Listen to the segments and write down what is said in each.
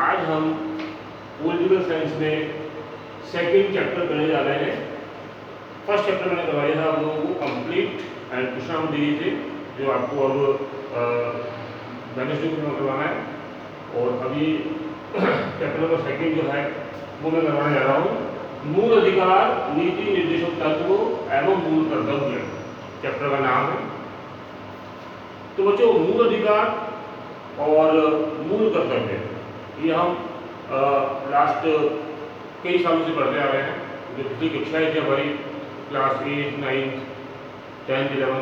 आज हम political science में सेकंड चैप्टर पढ़ने जा रहे हैं। फर्स्ट चैप्टर मैंने करवाया था आप लोगों को कंप्लीट एंड प्रश्न दिए थे, जो आपको अब वेडनेसडे को करवाना है। और अभी चैप्टर नंबर सेकंड जो है वो मैं करवाने जा रहा हूँ। मूल अधिकार, नीति निर्देशक तत्व एवं मूल कर्तव्य चैप्टर का नाम है। तो बच्चों, मूल अधिकार और मूल कर्तव्य ये हम लास्ट कई सालों से पढ़ते आ रहे हैं। जो पिछली कक्षाएं थी हमारी क्लास 8, 9, 10, 11,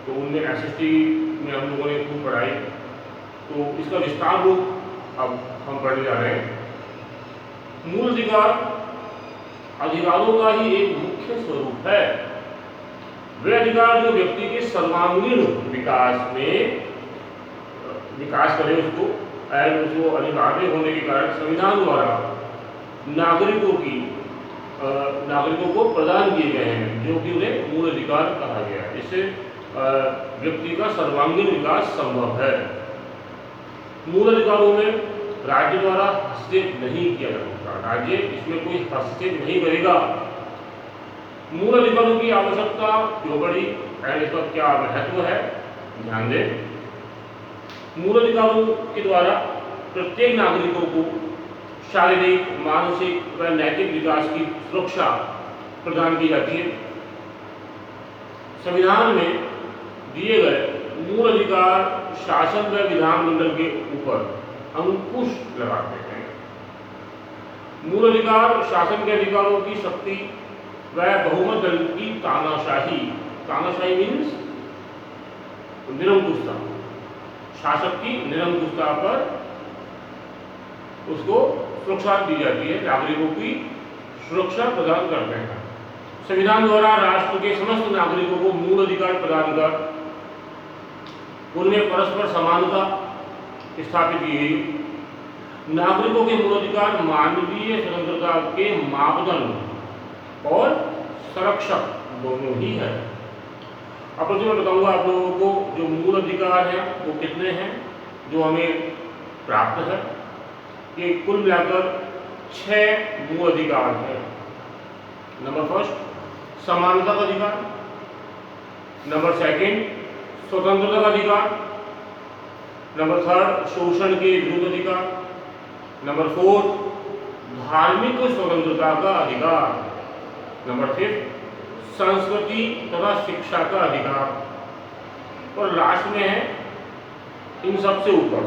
तो उनमें SST में हम लोगों ने खूब पढ़ाई। तो इसका विस्तार रूप अब हम पढ़ने जा रहे हैं। मूल अधिकार अधिकारों का ही एक मुख्य स्वरूप है। वे अधिकार जो व्यक्ति के सर्वांगीण विकास करे उसको, और उसको अनिवार्य होने के कारण संविधान द्वारा नागरिकों को प्रदान किए गए हैं, जो कि उन्हें मूल अधिकार कहा गया है। इससे व्यक्ति का सर्वांगीण विकास संभव है। मूल अधिकारों में राज्य द्वारा हस्तक्षेप नहीं किया जा सकता। राज्य इसमें कोई हस्तक्षेप नहीं करेगा। मूल अधिकारों की आवश्यकता क्यों पड़ी और इसका क्या महत्व है, ध्यान दें। मूल अधिकारों के द्वारा प्रत्येक नागरिकों को शारीरिक, मानसिक व नैतिक विकास की सुरक्षा प्रदान की जाती है। संविधान में दिए गए मूल अधिकार शासन व विधानमंडल के ऊपर अंकुश लगाते हैं। मूल अधिकार शासन के अधिकारों की शक्ति व बहुमत दल की तानाशाही मीन्स निरंकुशता, शासक की निरंकुशता पर उसको सुरक्षा दी जाती है, नागरिकों की सुरक्षा प्रदान करते हैं। संविधान द्वारा राष्ट्र के समस्त नागरिकों को मूल अधिकार प्रदान कर उनमें परस्पर समानता स्थापित की गई। नागरिकों के मूल अधिकार मानवीय स्वतंत्रता के मापदंड और संरक्षक दोनों ही है। अब मैं बताऊंगा आप लोगों को जो मूल अधिकार है वो कितने हैं जो हमें प्राप्त है। ये कुल मिलाकर 6 मूल अधिकार है। नंबर फर्स्ट समानता का अधिकार, नंबर सेकंड स्वतंत्रता का अधिकार, नंबर थर्ड शोषण के विरुद्ध अधिकार, नंबर 4 धार्मिक स्वतंत्रता का अधिकार, नंबर 5 संस्कृति तथा शिक्षा का अधिकार, और लास्ट में है इन सबसे ऊपर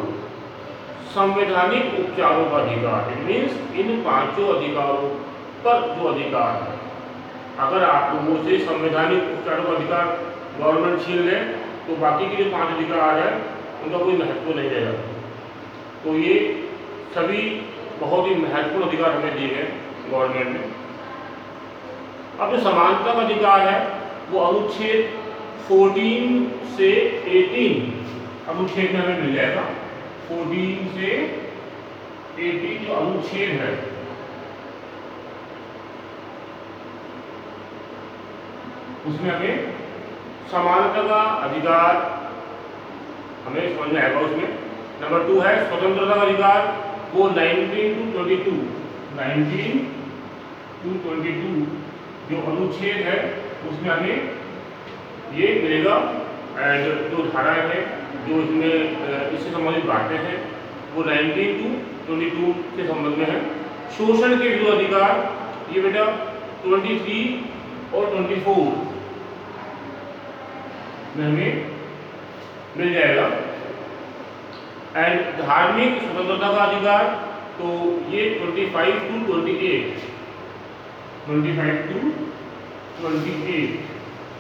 संवैधानिक उपचारों का अधिकार। इट मीन्स इन 5 अधिकारों पर जो अधिकार है, अगर आप लोगों से संवैधानिक उपचारों का अधिकार गवर्नमेंट छीन ले तो बाकी के जो 5 अधिकार है उनका कोई महत्व नहीं रहेगा। तो ये सभी बहुत ही महत्वपूर्ण अधिकार हमें दिए गए गवर्नमेंट ने। अब जो समानता का अधिकार है वो अनुच्छेद 14 से 18 अनुच्छेद में हमें मिल जाएगा। 14 से 18 जो अनुच्छेद है उसमें हमें समानता का अधिकार हमें समझ में आएगा। उसमें नंबर 2 है स्वतंत्रता का अधिकार, वो 19 to 22 जो अनुच्छेद है उसमें हमें ये मिलेगा। एंड जो धाराएं हैं जो इसमें इससे संबंधित बातें हैं वो 19 to 22 के संबंध में है। शोषण के विरुद्ध अधिकार ये बेटा 23 और 24 में हमें मिल जाएगा। एंड धार्मिक स्वतंत्रता का अधिकार तो ये 25 to 28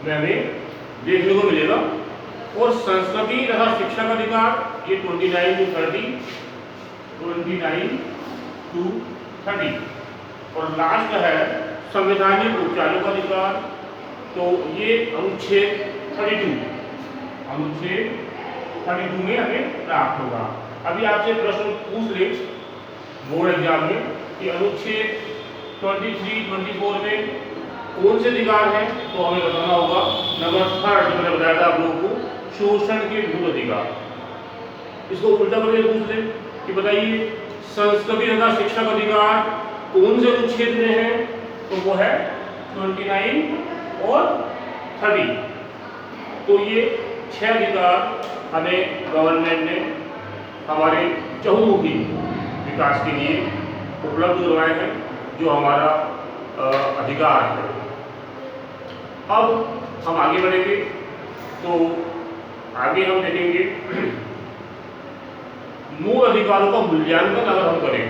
में हमें देखने को मिलेगा। और संस्कृति तथा शिक्षा का अधिकार ये 29 to 30 और लास्ट है संवैधानिक उपचारों का अधिकार, तो ये अनुच्छेद 32 में हमें प्राप्त होगा। अभी आपसे प्रश्न पूछ ले बोर्ड एग्जाम में कि अनुच्छेद 23, 24 में कौन से अधिकार हैं, तो हमें बताना होगा नंबर 3 जो मैंने बताया था आप लोगों को, शोषण के विरुद्ध अधिकार। इसको उल्टा करके पूछ ले कि बताइए संस्कृति तथा शिक्षक अधिकार कौन से अनुच्छेद में है? तो वो है 29 और 30। तो ये 6 अधिकार हमें गवर्नमेंट ने हमारे चहुमुखी विकास के लिए उपलब्ध करवाए हैं, जो हमारा अधिकार है। अब हम आगे बढ़ेंगे तो आगे हम देखेंगे मूल अधिकारों का मूल्यांकन अगर हम करें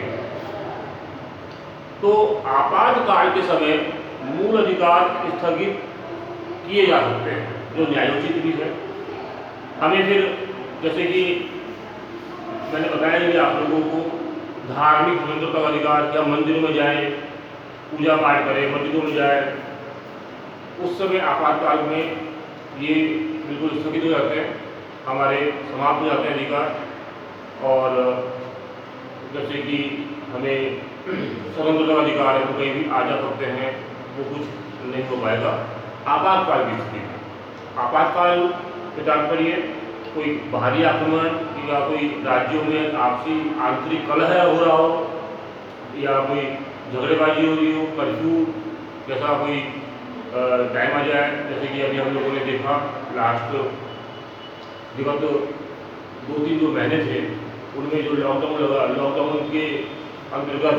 तो आपातकाल के समय मूल अधिकार स्थगित किए जा सकते हैं, जो न्यायोचित भी है। हमें फिर जैसे कि मैंने बताया कि आप लोगों को धार्मिक स्वतंत्रता का अधिकार, क्या मंदिर में जाएं, पूजा पाठ करें, मस्जिदों में जाए, उस समय आपातकाल में ये बिल्कुल स्थगित हो जाते हैं, हमारे समाप्त हो जाते हैं अधिकार। और जैसे कि हमें स्वतंत्रता का अधिकार है तो कहीं भी आ जा सकते हैं, वो कुछ नहीं हो पाएगा आपातकाल की स्थिति में। आपातकाल के तात्पर्य कोई बाहरी आक्रमण या कोई राज्यों में आपसी आंतरिक कलह हो रहा हो, या कोई झगड़ेबाजी हो रही हो, कर्फ्यू जैसा कोई टाइम आ जाए, जैसे कि अभी हम लोगों ने देखा लास्ट विगत 2-3 जो महीने थे उनमें जो लॉकडाउन लगा, लॉकडाउन के अंतर्गत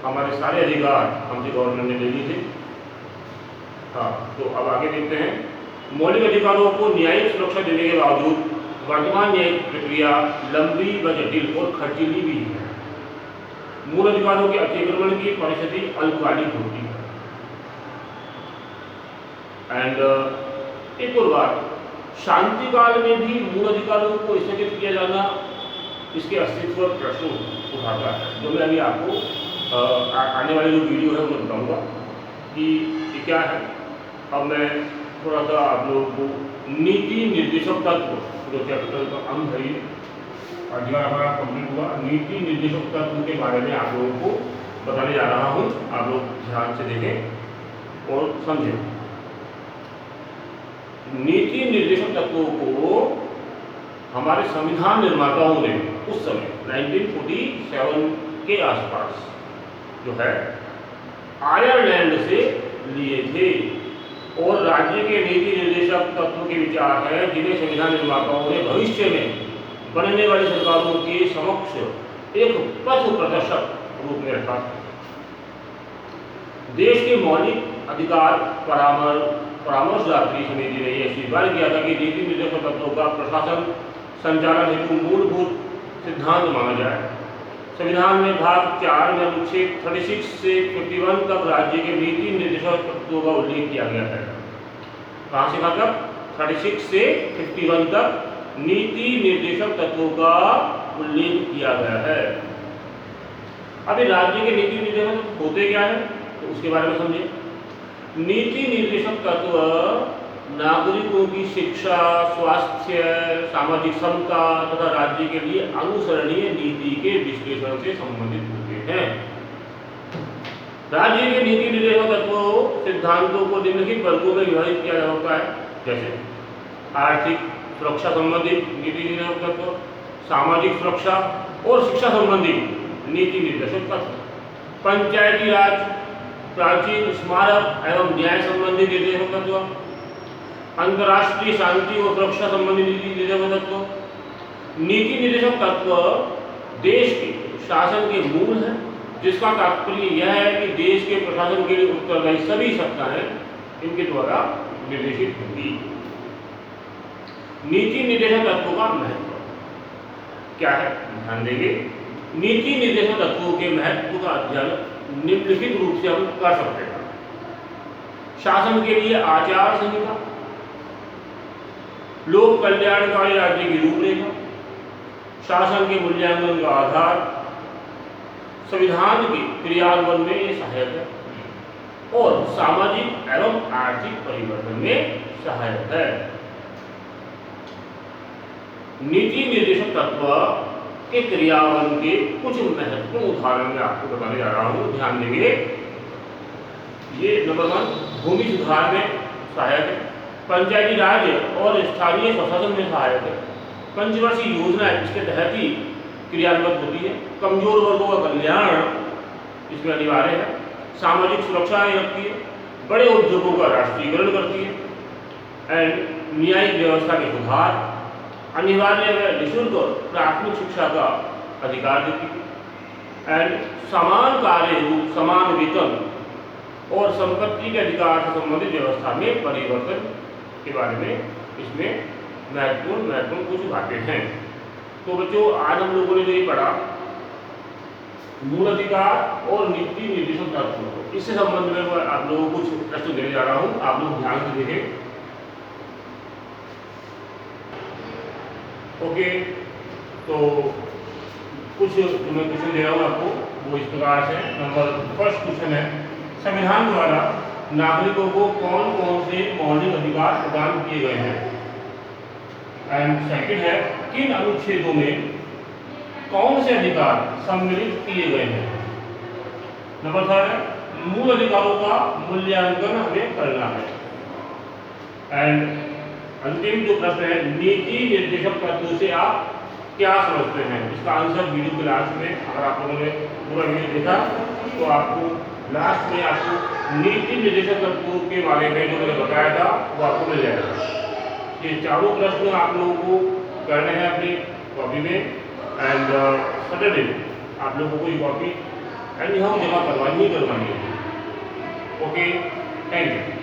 हमारे सारे अधिकार हमसे गवर्नमेंट ने ले लिए थे। हाँ, तो अब आगे देखते हैं। मौलिक अधिकारों को न्यायिक सुरक्षा देने के बावजूद वर्तमान न्यायिक प्रक्रिया लंबी व जटिल और खर्चीली भी है। मूल अधिकारों के अतिक्रमण की परिस्थिति अल्पकालिक होती है। एंड एक और बात, शांति काल में भी मूल अधिकारों को स्थगित किया जाना इसके अस्तित्व पर प्रश्न उठाता है, जो मैं अभी आपको आने वाले जो वीडियो है उसमें बताऊंगा कि ये क्या है। अब मैं थोड़ा सा आप लोगों को नीति निर्देशक तत्व, जो चैप्टर का अंग है, अधिकार हमारा कंप्लीट हुआ, नीति निर्देशक तत्व के बारे में आप लोगों को बताने जा रहा हूँ। आप लोग ध्यान से देखें और समझें। नीति निर्देशक तत्वों को हमारे संविधान निर्माताओं ने उस समय 1947 के आसपास जो है आयरलैंड से लिए थे, और राज्य के नीति निर्देशक तत्व के विचार हैं जिन्हें संविधान निर्माताओं ने भविष्य में बनने वाली सरकारों के समक्ष एक पथ प्रदर्शक रूप में रखा। देश के मौलिक अधिकार परामर्शदात्री समिति ने यह स्वीकार किया था कि नीति निर्देशक तत्वों का प्रशासन संचालन हेतु मूलभूत सिद्धांत माना जाए। संविधान में भाग 4 में अनुच्छेद 36 से 51 तक राज्य के नीति निर्देशक तत्वों का उल्लेख किया गया है। कहाँ से कहाँ तक? 36 से 51 तक नीति निर्देशक तत्वों का उल्लेख किया गया है। अभी राज्य के नीति निर्देशक होते क्या है तो उसके बारे में समझिए। नीति निर्देशक तत्व नागरिकों की शिक्षा, स्वास्थ्य, सामाजिक समता तथा राज्य के लिए अनुसरणीय नीति के विश्लेषण से संबंधित होते हैं। राज्य के नीति निर्देशक तत्वों सिद्धांतों को निम्नलिखित वर्गों में विभाजित किया जा सकता है, जैसे आर्थिक सुरक्षा संबंधी नीति निर्देशक तत्व, सामाजिक सुरक्षा और शिक्षा संबंधी नीति निर्देशक तत्व, पंचायती राज, प्राचीन स्मारक एवं न्याय संबंधी निर्देशक तत्व, अंतर्राष्ट्रीय शांति और सुरक्षा संबंधी नीति निर्देशक तत्व। नीति निर्देशक तत्व देश के शासन के मूल है, जिसका तात्पर्य यह है कि देश के प्रशासन के लिए उत्तरदायी सभी सत्ताएं इनके द्वारा निर्देशित होंगी। नीति निर्देशक तत्वों का महत्व क्या है, ध्यान देंगे। नीति निर्देशक तत्वों के महत्व का अध्ययन निम्नलिखित रूप से हम कर सकते हैं। शासन के लिए आचार संहिता, लोक कल्याणकारी राज्य की रूपरेखा, शासन के मूल्यांकन का आधार, संविधान के क्रियान्वयन में ये सहायक है और सामाजिक एवं आर्थिक परिवर्तन में सहायक है। नीति निर्देशक तत्व के क्रियान्वयन के कुछ महत्वपूर्ण उदाहरण मैं आपको बताने जा रहा हूँ, ध्यान देंगे। ये नंबर 1 भूमि सुधार में सहायक है, पंचायती राज और स्थानीय प्रशासन में सहायक है। पंचवर्षीय योजना इसके तहत ही क्रियान्वित होती है। कमजोर वर्गों का कल्याण इसमें अनिवार्य है। सामाजिक सुरक्षा ये रखती है। बड़े उद्योगों का राष्ट्रीयकरण करती है। एंड न्यायिक व्यवस्था के सुधार, अनिवार्य व निःशुल्क प्राथमिक शिक्षा का अधिकार देती है। एंड समान कार्य हेतु समान वेतन और संपत्ति के अधिकार से संबंधित व्यवस्था में परिवर्तन के बारे में इसमें महत्वपूर्ण कुछ बातें हैं। तो बच्चों, आज हम लोगों ने जो ये पढ़ा मूल अधिकार और नीति निर्देशक तत्व, इससे संबंध में मैं आप लोगों को कुछ प्रश्न देने जा रहा हूँ। आप लोग ध्यान से देखें। ओके, तो कुछ जो मैं क्वेश्चन दे रहा हूँ आपको वो इस प्रकार से। नंबर फर्स्ट क्वेश्चन है, संविधान द्वारा नागरिकों को कौन कौन से मौलिक अधिकार प्रदान किए गए हैं? एंड सेकंड है, किन अनुच्छेदों में कौन से अधिकार सम्मिलित किए गए हैं? नंबर थर्ड है, मूल अधिकारों का मूल्यांकन हमें करना है। एंड अंतिम जो प्रश्न है, नीति निर्देशक तत्व से आप क्या समझते हैं? इसका आंसर वीडियो के लास्ट में, अगर आप लोगों ने पूरा वीडियो देखा तो आपको लास्ट में आपको नीति निर्देशक तत्वों के बारे में जो मैंने बताया था वो आपको मिल जाएगा। ये चारों प्रश्न आप लोगों को करने हैं अपनी कॉपी में। एंड सैटरडे आप लोगों को ये कॉपी एंड हम जमा करवानी ही करवानी है। Okay, thank you.